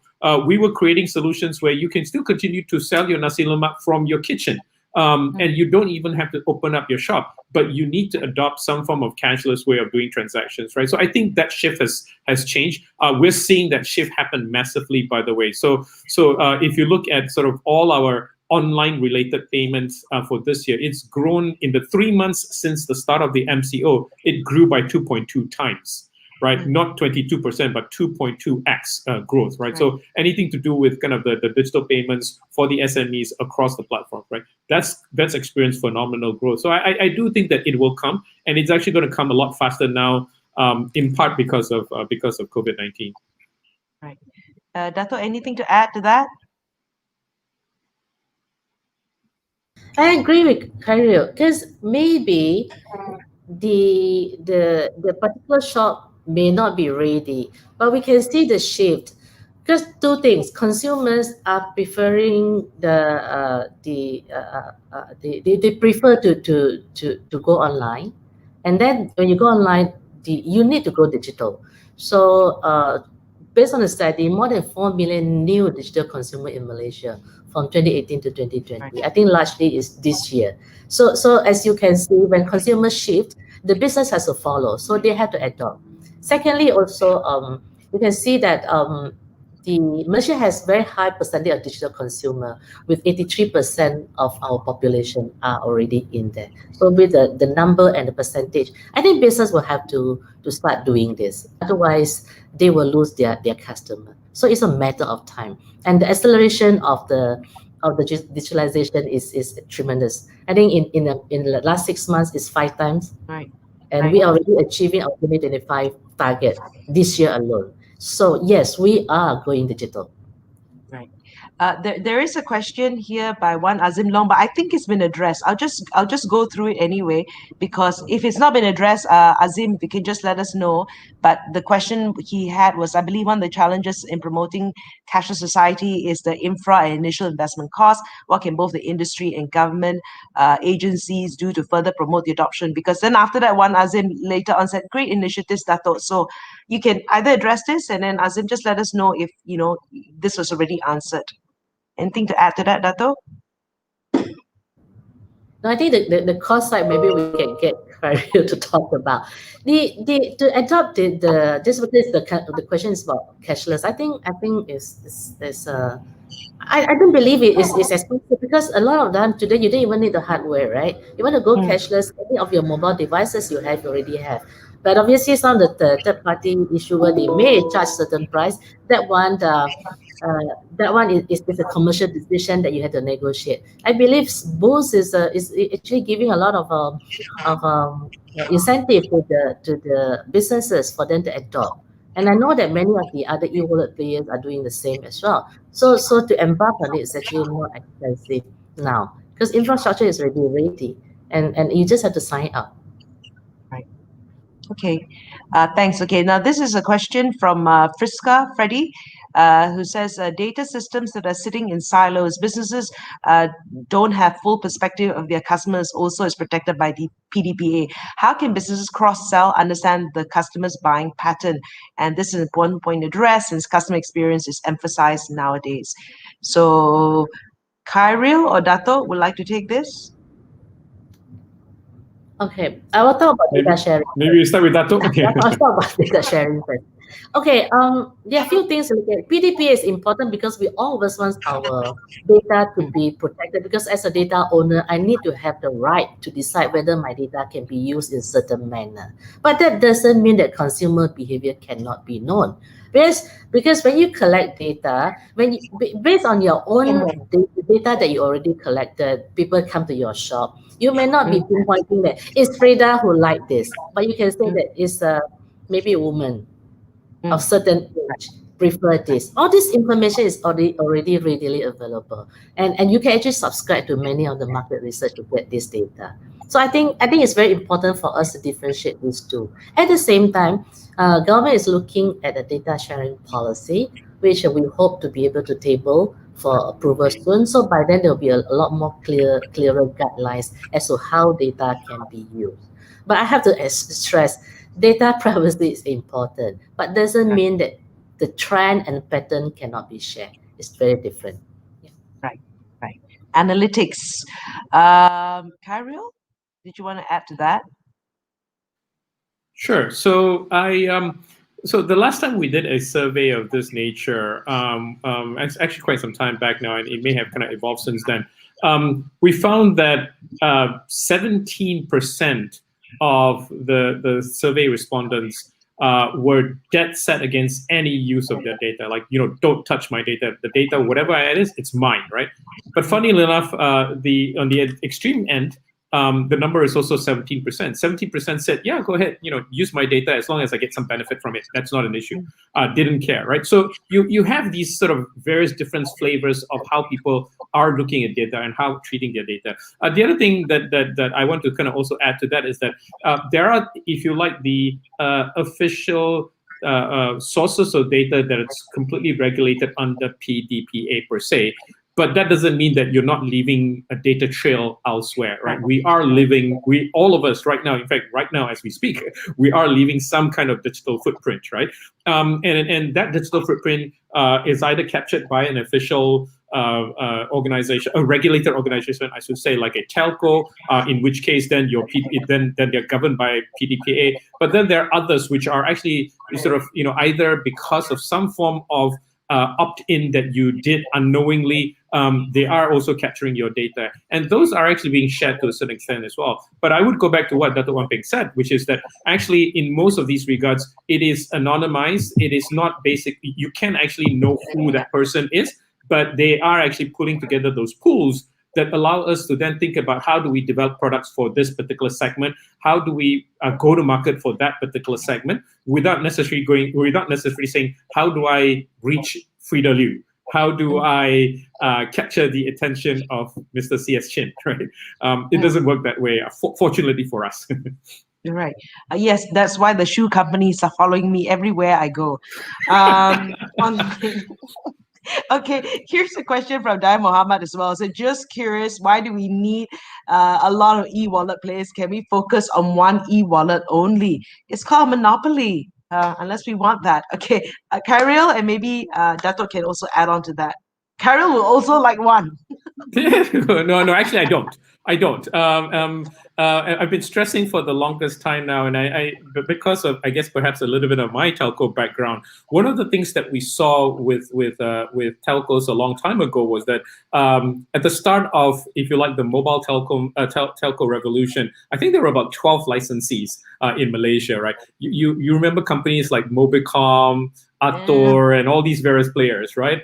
We were creating solutions where you can still continue to sell your nasi lemak from your kitchen. And you don't even have to open up your shop, but you need to adopt some form of cashless way of doing transactions, right? So I think that shift has changed. We're seeing that shift happen massively, by the way. So if you look at sort of all our online related payments for this year, it's grown in the 3 months since the start of the MCO. It grew by 2.2 times. Right, not 22%, but 2.2x growth, right? So anything to do with kind of the digital payments for the SMEs across the platform, right? That's experienced phenomenal growth. So I do think that it will come, and it's actually going to come a lot faster now, in part because of COVID-19. Right, Dato, anything to add to that? I agree with Khairil, because maybe the particular shop may not be ready, but we can see the shift. Because two things, consumers are preferring they prefer to go online, and then when you go online, you need to go digital. So based on the study, more than 4 million new digital consumer in Malaysia from 2018 to 2020. I think largely is this year. So as you can see, when consumers shift, the business has to follow. So they have to adopt. Secondly, also you can see that Malaysia has very high percentage of digital consumer, with 83% of our population are already in there. So with the number and the percentage, I think business will have to start doing this. Otherwise, they will lose their customer. So it's a matter of time. And the acceleration of the digitalization is tremendous. I think in the last 6 months is 5 times. Right. And we are already achieving our 2025 target this year alone. So yes, we are going digital. Right. There is a question here by one Azim Long, but I think it's been addressed. I'll just go through it anyway, because if it's not been addressed, Azim, if you can just let us know. But the question he had was, I believe one of the challenges in promoting cashless society is the infra and initial investment cost. What can both the industry and government agencies do to further promote the adoption? Because then after that, one Azim later on said, great initiatives, Dato. So you can either address this, and then Azim, just let us know if this was already answered. Anything to add to that, Dato? No, I think the cost side, maybe we can get Khairil to talk about. To adopt the question is about cashless. I think I don't believe it is expensive, because a lot of them today you don't even need the hardware, right? You want to go cashless, any of your mobile devices you already have. But obviously some of the third party issuer, they may charge certain price. That one is a commercial decision that you have to negotiate. I believe Boost is actually giving a lot of incentive to the businesses for them to adopt. And I know that many of the other ewallet players are doing the same as well. So to embark on it is actually more expensive now, because infrastructure is already ready, and you just have to sign up. Right. Okay. Thanks. Okay. Now this is a question from Friska Freddy, who says data systems that are sitting in silos, businesses don't have full perspective of their customers, also is protected by the PDPA. How can businesses cross-sell, understand the customer's buying pattern? And this is an important point to address, since customer experience is emphasized nowadays. So Khairil or Dato would like to take this? Okay, I will talk about data sharing. Maybe you start with Dato. Okay. I'll talk about data sharing first. Okay, there are a few things to look at. PDPA is important because we all of us want our data to be protected, because as a data owner, I need to have the right to decide whether my data can be used in certain manner. But that doesn't mean that consumer behavior cannot be known. Because when you collect data, based on your own data that you already collected, people come to your shop. You may not be pinpointing that it's Freda who liked this, but you can say that it's maybe a woman of certain age. prefer this. All this information is already readily available, and you can actually subscribe to many of the market research to get this data. So I think it's very important for us to differentiate these two. At the same time, government is looking at a data sharing policy, which we hope to be able to table for approval soon. So by then there will be a lot more clearer guidelines as to how data can be used. But I have to stress, data privacy is important, but doesn't mean that the trend and pattern cannot be shared. It's very different. Yeah. Right. Analytics. Khairil, did you want to add to that? Sure. So so the last time we did a survey of this nature, it's actually quite some time back now, and it may have kind of evolved since then. We found that 17% of the survey respondents were dead set against any use of their data. Like, don't touch my data. The data, whatever it is, it's mine, right? But funnily enough, on the extreme end, the number is also 17%. 17% said, yeah, go ahead, use my data as long as I get some benefit from it. That's not an issue. Didn't care, right? So you have these sort of various different flavors of how people are looking at data and how treating their data. The other thing that I want to kind of also add to that is that there are, if you like, the official sources of data that it's completely regulated under PDPA per se. But that doesn't mean that you're not leaving a data trail elsewhere, right? All of us right now, in fact, right now as we speak, we are leaving some kind of digital footprint, right? And that digital footprint is either captured by an official organization, a regulated organization, I should say, like a telco, in which case then then they're governed by PDPA. But then there are others which are actually sort of, either because of some form of opt-in that you did unknowingly, they are also capturing your data. And those are actually being shared to a certain extent as well. But I would go back to what Dato Wan Peng said, which is that actually in most of these regards, it is anonymized. It is not basic. You can actually know who that person is, but they are actually putting together those pools that allow us to then think about how do we develop products for this particular segment, how do we go to market for that particular segment, without necessarily saying, how do I reach Frida Liu? How do I capture the attention of Mr. C.S. Chin, right? It doesn't work that way, fortunately for us. Right. Yes, that's why the shoe companies are following me everywhere I go. Okay, here's a question from Dai Muhammad as well. So just curious, why do we need a lot of e-wallet players? Can we focus on one e-wallet only? It's called monopoly, unless we want that. Okay, Khairil, and maybe Dato can also add on to that. Khairil will also like one. No, actually I don't. I've been stressing for the longest time now, and but because of, I guess, perhaps a little bit of my telco background, one of the things that we saw with telcos a long time ago was that at the start of, if you like, the mobile telco revolution, I think there were about 12 licensees in Malaysia, right? You remember companies like Mobicom, Ator, and all these various players, right?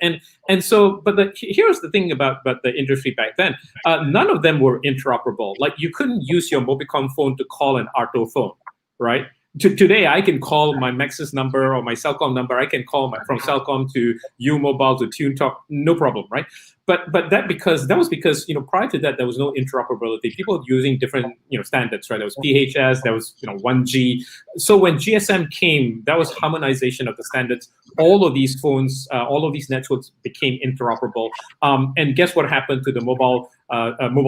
And so, but here's the thing about the industry back then. None of them were interoperable. Like, you couldn't use your Mobicom phone to call an Ator phone, right? Today, I can call my Maxis number or my Celcom number. I can call from Celcom to U-Mobile to TuneTalk, no problem, right? But that was because prior to that there was no interoperability. People were using different standards, right? There was PHS, there was 1G. So when GSM came, that was harmonization of the standards. All of these phones, all of these networks became interoperable. And guess what happened to the mobile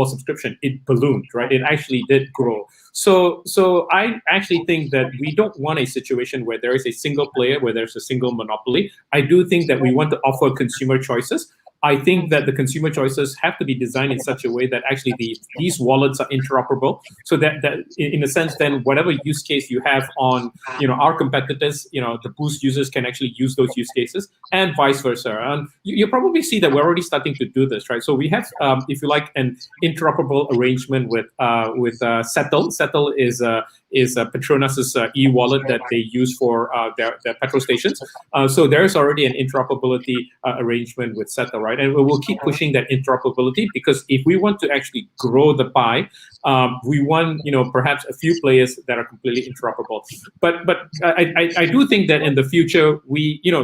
subscription? It ballooned, right? It actually did grow. So I actually think that we don't want a situation where there is a single player, where there's a single monopoly. I do think that we want to offer consumer choices. I think that the consumer choices have to be designed in such a way that actually these wallets are interoperable, so that in a sense, then whatever use case you have on our competitors, the Boost users can actually use those use cases, and vice versa. And you probably see that we're already starting to do this, right? So we have, if you like, an interoperable arrangement with Settle. Settle is is Petronas's e-wallet that they use for their petrol stations. So there's already an interoperability arrangement with SETA, right? And we'll keep pushing that interoperability, because if we want to actually grow the pie, we want, perhaps a few players that are completely interoperable. But I do think that in the future,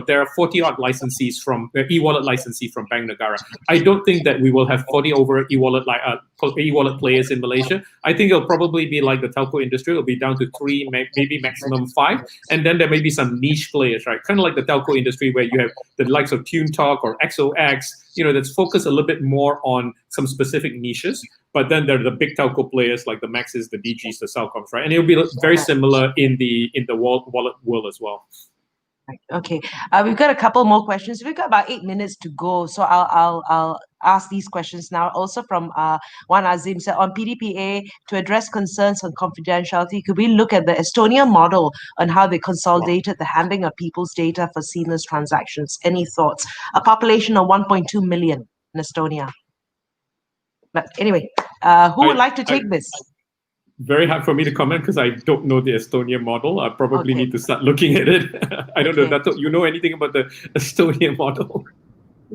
there are 40 odd licensees from e-wallet licensee from Bank Negara. I don't think that we will have 40 over e-wallet players in Malaysia. I think it'll probably be like the telco industry. It'll be down to 3, maybe maximum 5, and then there may be some niche players, right? Kind of like the telco industry, where you have the likes of TuneTalk or XOX, that's focused a little bit more on some specific niches. But then there are the big telco players like the Maxis, the DGs, the Celcoms, right? And it'll be very similar in the wallet world as well. Okay, we've got a couple more questions. We've got about 8 minutes to go, so I'll ask these questions now. Also from Wan Azim said, on PDPA, to address concerns on confidentiality, could we look at the Estonia model on how they consolidated the handling of people's data for seamless transactions? Any thoughts? A population of 1.2 million in Estonia. But anyway, who would like to take this? Very hard for me to comment because I don't know the Estonia model. I probably need to start looking at it. I don't know, Dato, you know anything about the Estonia model?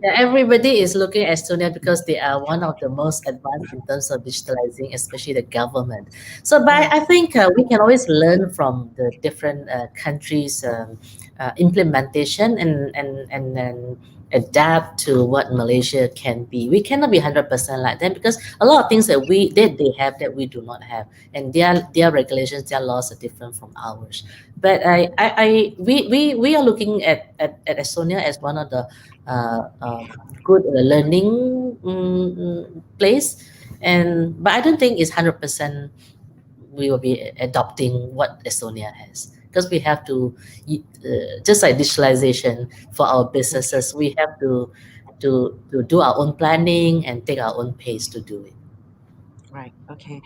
Yeah, everybody is looking at Estonia because they are one of the most advanced in terms of digitalizing, especially the government. So, but I think we can always learn from the different countries' implementation and then adapt to what Malaysia can be. We cannot be 100% like them because a lot of things that they have that we do not have, and their regulations, their laws are different from ours. But we are looking at Estonia as one of the good learning place, but I don't think it's 100% we will be adopting what Estonia has, because we have to just like digitalization for our businesses, we have to do our own planning and take our own pace to do it. Right. Okay.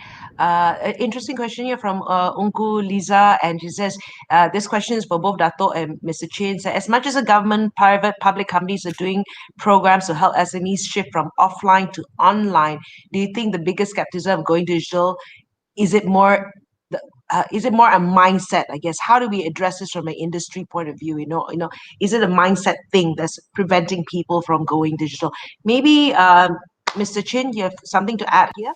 Interesting question here from Unku Liza, and she says, this question is for both Dato and Mr. Chin. So, as much as the government, private, public companies are doing programs to help SMEs shift from offline to online, do you think the biggest skepticism of going digital is it more a mindset? I guess, how do we address this from an industry point of view? Is it a mindset thing that's preventing people from going digital? Maybe Mr. Chin, you have something to add here?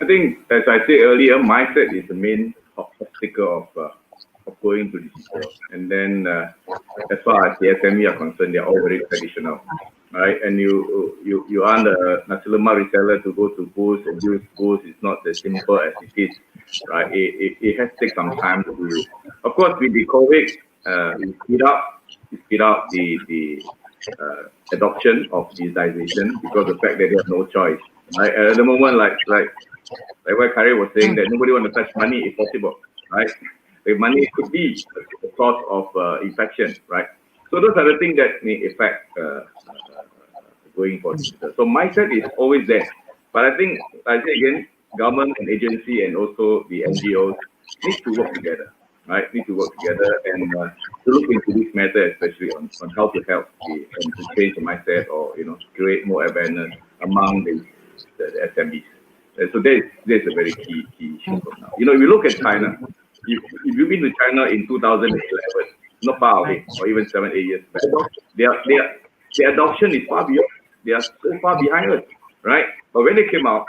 I think, as I said earlier, mindset is the main obstacle of going to digital. And then, as far as the SME are concerned, they are all very traditional, right? And you ask a nasi lemak reseller to go to booths and use booths. It's not as simple as it is, right? It has to take some time to do. Of course, with the COVID, it speed up the adoption of digitization because of the fact that they have no choice. Right? At the moment, like what Khairil was saying, that nobody want to touch money if possible, right? The money could be a source of infection, right? So those are the things that may affect going for digital. So mindset is always there. But I think, I say again, government and agency and also the NGOs need to work together, right? Need to work together and to look into this matter, especially on how to help and to change the mindset or, create more awareness among the SMEs. So there's a very key issue from now. If you look at China, if you've been to China in 2011, not far away, or even 7-8 years back, their adoption is far beyond. They are so far behind us, right? But when they came out,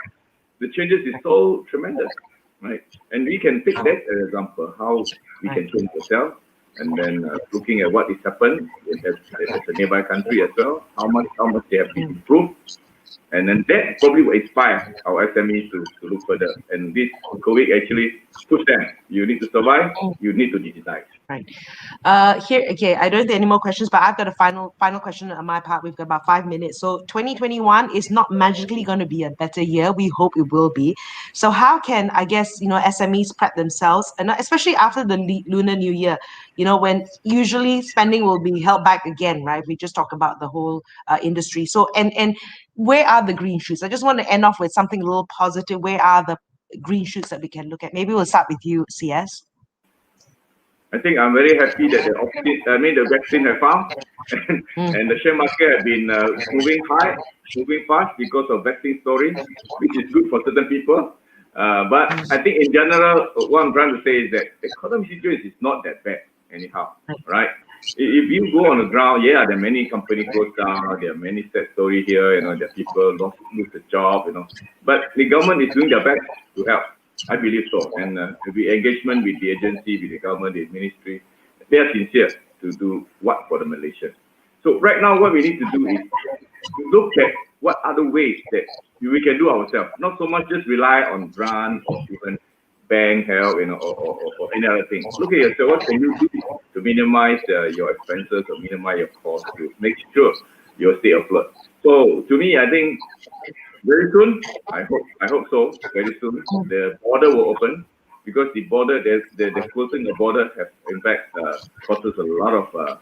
the changes is so tremendous, right? And we can take that as an example, how we can change ourselves, and then looking at what has happened as a nearby country as well, how much they have been improved. And then that probably will inspire our SMEs to look further. And this COVID actually pushed them. You need to survive. You need to digitize. Right. Here, okay, I don't have any more questions, but I've got a final question on my part. We've got about 5 minutes. So 2021 is not magically going to be a better year. We hope it will be. So how can, I guess, SMEs prep themselves, and especially after the Lunar New Year, when usually spending will be held back again, right? We just talked about the whole industry. So, and where are the green shoots? I just want to end off with something a little positive. Where are the green shoots that we can look at? Maybe we'll start with you, CS. I think I'm very happy that the vaccine have found, and the share market have been moving fast because of vaccine story, which is good for certain people. But I think in general, what I'm trying to say is that the economic situation is not that bad anyhow, right? If you go on the ground, yeah, there are many companies closed down, there are many sad stories here, there are people lose the job, but the government is doing their best to help. I believe so. And the engagement with the agency, with the government, the ministry, they are sincere to do what for the Malaysians. So right now, what we need to do is to look at what other ways that we can do ourselves, not so much just rely on grants or even bank help, or any other thing. Look at yourself. What can you do to minimize your expenses or minimize your costs to make sure you stay afloat? So to me, I think very soon, I hope so. Very soon, the border will open because the closing the border has in fact caused us a lot of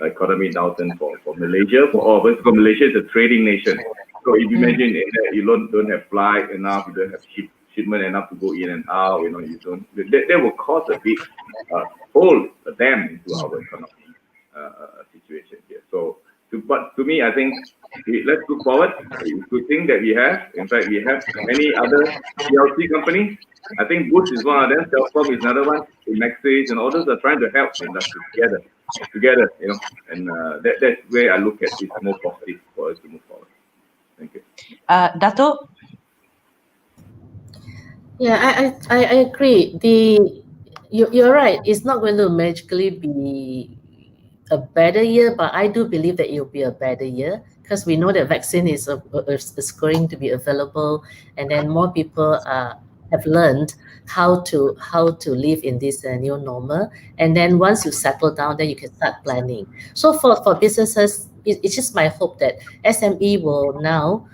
economy downturn for Malaysia, for all of us, because Malaysia is a trading nation. So if you imagine you don't have flight enough, you don't have shipment enough to go in and out, you don't, that will cause a big hole, a dam into our economic situation here. So, but to me, I think let's look forward. It's a good thing that we have. In fact, we have many other PLC companies. I think Boost is one of them. Telkom is another one. Nexus and others are trying to help the industry together, and that's where I look at it more positive for us to move forward. Thank you. Dato? Yeah, I agree. You're right. It's not going to magically be a better year, but I do believe that it will be a better year because we know that vaccine is going to be available, and then more people have learned how to live in this new normal. And then once you settle down, then you can start planning. So for businesses, it's just my hope that SME will now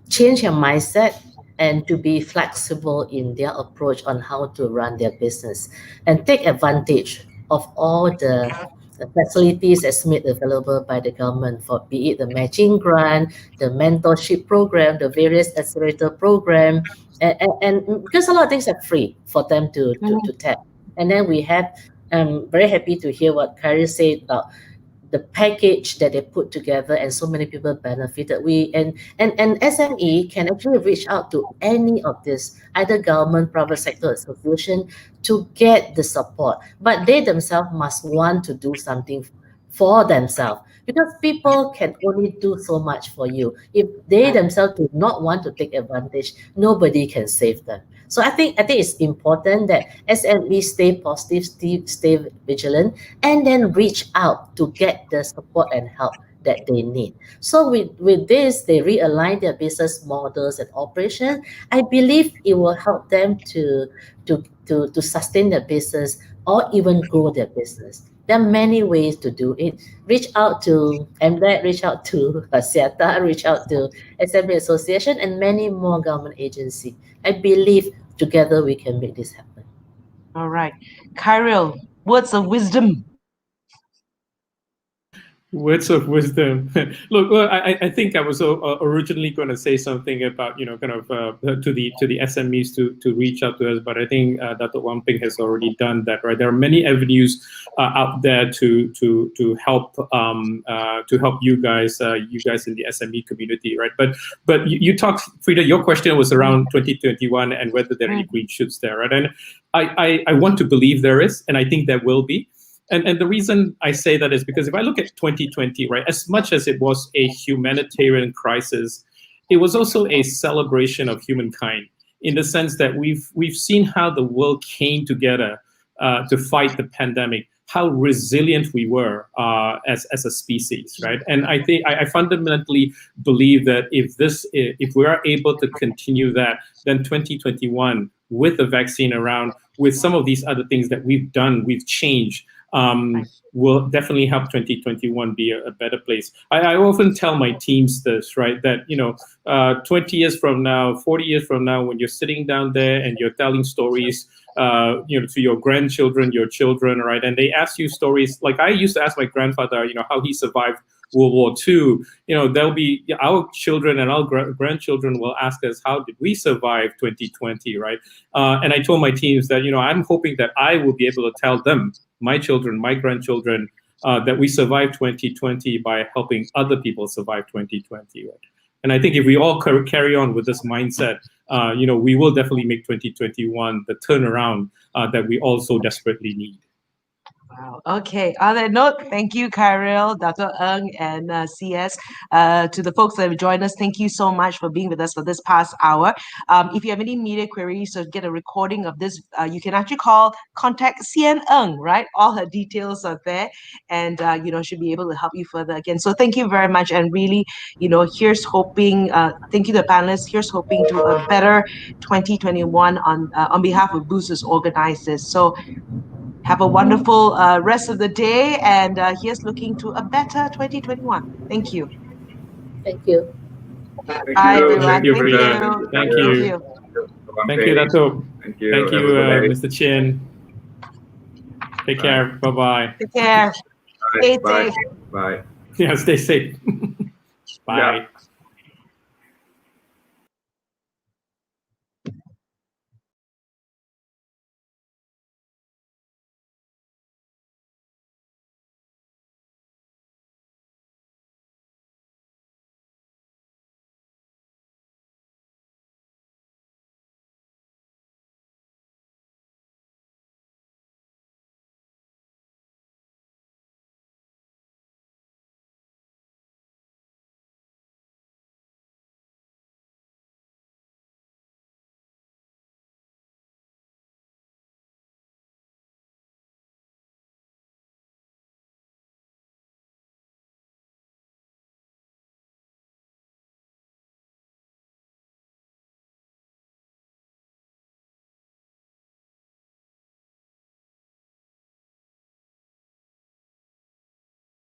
change your mindset and to be flexible in their approach on how to run their business and take advantage of all the facilities that's made available by the government, for be it the matching grant, the mentorship program, the various accelerator program, and because a lot of things are free for them to tap. And then we have, I'm very happy to hear what Khairil said about the package that they put together, and so many people benefited. And SME can actually reach out to any of this, either government, private sector association, to get the support. But they themselves must want to do something for themselves, because people can only do so much for you. If they themselves do not want to take advantage, nobody can save them. So I think it's important that SMEs stay positive, stay vigilant, and then reach out to get the support and help that they need. So with this, they realign their business models and operations. I believe it will help them to sustain their business or even grow their business. There are many ways to do it. Reach out to MDEC, reach out to SEATA, reach out to SME Association, and many more government agencies. I believe together we can make this happen. All right. Khairil, words of wisdom. Words of wisdom. Look, I think I was originally going to say something about, kind of to the SMEs to reach out to us, but I think Dato Ng Wan Peng has already done that, right? There are many avenues out there to help you guys in the SME community, right? But you talked, Frida, your question was around 2021 and whether there are any green shoots there, right? And I want to believe there is, and I think there will be. And the reason I say that is because if I look at 2020, right, as much as it was a humanitarian crisis, it was also a celebration of humankind, in the sense that we've seen how the world came together to fight the pandemic, how resilient we were as a species, right? And I think I fundamentally believe that if we are able to continue that, then 2021, with the vaccine around, with some of these other things that we've done, we've changed, will definitely help 2021 be a better place. I often tell my teams this, right, that 20 years from now, 40 years from now, when you're sitting down there and you're telling stories to your grandchildren, your children, right, and they ask you stories, like I used to ask my grandfather, how he survived World War II, there'll be our children and our grandchildren will ask us, how did we survive 2020, right? And I told my teams that, I'm hoping that I will be able to tell them, my children, my grandchildren, that we survived 2020 by helping other people survive 2020, right? And I think if we all carry on with this mindset, we will definitely make 2021 the turnaround that we also desperately need. Wow. Okay. On that note, thank you, Khairil, Dato Ng, and CS. To the folks that have joined us, thank you so much for being with us for this past hour. If you have any media queries or get a recording of this, you can actually contact CN Ng, right? All her details are there, and should be able to help you further again. So thank you very much, and really, here's hoping. Thank you, the panelists. Here's hoping to a better 2021 on behalf of Boosters organizers. So. Have a wonderful rest of the day, and here's looking to a better 2021. Thank you. Thank you. Bye, everyone. Thank you, Thank Frida. you. Thank you. Thank you, Dato. Thank you. Thank you, Mr. Chin. Take care. Bye-bye. Take care. Stay safe. Bye. Yeah, stay safe. Bye. Yeah.